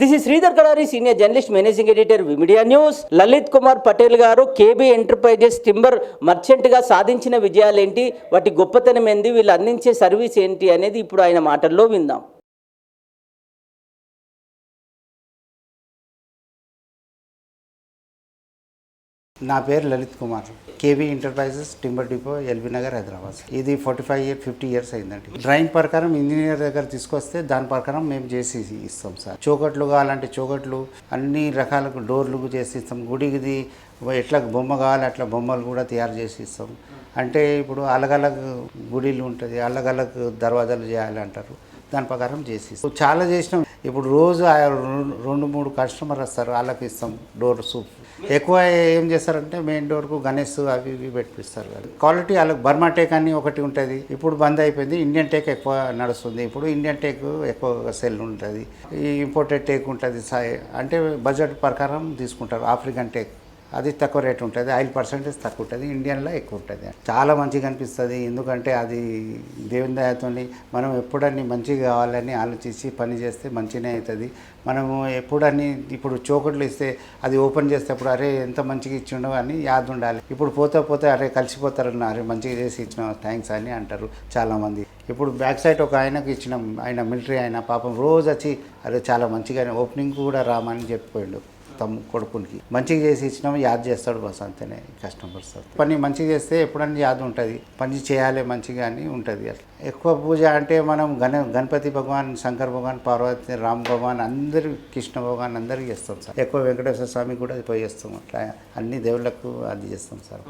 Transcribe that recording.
This is Sridhar Kadari, senior journalist, managing editor, media news. Lalit Kumar Patel గారు KB enterprises timber మర్చెంట్గా సాధించిన విజయాలేంటి, వాటి గొప్పతనం ఏంది, వీళ్ళు అందించే సర్వీస్ ఏంటి అనేది ఇప్పుడు ఆయన మాటల్లో విందాం. నా పేరు Lalit Kumar. KB enterprises timber depot, LB Nagar, Hyderabad. ఇది 50 ఇయర్స్ అయిందండి. డ్రాయింగ్ ప్రకారం ఇంజనీర్ దగ్గర తీసుకొస్తే దాని ప్రకారం మేము చేసి ఇస్తాం సార్. చౌకట్లు కావాలంటే చౌకట్లు, అన్ని రకాల డోర్లు చేసి ఇస్తాం. గుడికి ఎట్లా బొమ్మ కావాలి అట్లా బొమ్మలు కూడా తయారు చేసి ఇస్తాం. అంటే ఇప్పుడు అలగలగ్ గుడిలు ఉంటుంది, అలగలగ్ దర్వాజాలు చేయాలి అంటారు, దాని ప్రకారం చేసి చాలా చేసినాం. ఇప్పుడు రోజు 2-3 కస్టమర్ వస్తారు, వాళ్ళకి ఇస్తాం డోర్ సూప్. ఎక్కువ ఏం చేస్తారంటే మెయిన్ డోర్కు గణేష్ అవి ఇవి పెట్టిస్తారు. క్వాలిటీ వాళ్ళకి బర్మా టేక్ అని ఒకటి ఉంటుంది, ఇప్పుడు బంద్ అయిపోయింది. ఇండియన్ టేక్ ఎక్కువ నడుస్తుంది. ఇప్పుడు ఇండియన్ టేక్ ఎక్కువ సెల్ ఉంటుంది, ఈ ఇంపోర్టెడ్ టేక్ ఉంటుంది. అంటే బడ్జెట్ ప్రకారం తీసుకుంటారు. ఆఫ్రికన్ టేక్ అది తక్కువ రేట్ ఉంటుంది, ఆయిల్ పర్సెంటేజ్ తక్కువ ఉంటుంది, ఇండియన్లో ఎక్కువ ఉంటుంది. చాలా మంచిగా అనిపిస్తుంది. ఎందుకంటే అది దేవుని దయతో మనం ఎప్పుడన్నీ మంచిగా కావాలని ఆలోచించి పని చేస్తే మంచిగానే అవుతుంది. మనము ఎప్పుడన్నీ ఇప్పుడు చోకట్లు ఇస్తే అది ఓపెన్ చేసేటప్పుడు అరే ఎంత మంచిగా ఇచ్చిండో అని యాద్ ఉండాలి. ఇప్పుడు పోతే అరే కలిసిపోతారన్న, అరే మంచిగా చేసి ఇచ్చిన థ్యాంక్స్ అని అంటారు చాలామంది. ఇప్పుడు బ్యాక్ సైడ్ ఒక ఆయనకు ఇచ్చినాం, ఆయన మిలిటరీ ఆయన, పాపం రోజు వచ్చి అరే చాలా మంచిగా ఓపెనింగ్ కూడా రామని చెప్పిపోయాడు తమ్ము కొడుకునికి. మంచిగా చేసి ఇచ్చినాము, యాద్ చేస్తాడు బస్, అంతేనే కస్టమర్స్. పని మంచిగా చేస్తే ఎప్పుడన్నా యాద్ ఉంటుంది, పని చేయాలి మంచిగా అని ఉంటుంది. అట్లా ఎక్కువ పూజ అంటే మనం గణపతి భగవాన్, శంకర్ భగవాన్, పార్వతి, రామ్ భగవాన్, అందరూ కృష్ణ భగవాన్ అందరికీ చేస్తాం సార్. ఎక్కువ వెంకటేశ్వర స్వామి కూడా పోయి చేస్తాం. అట్లా అన్ని దేవుళ్ళకు అది చేస్తాం సార్.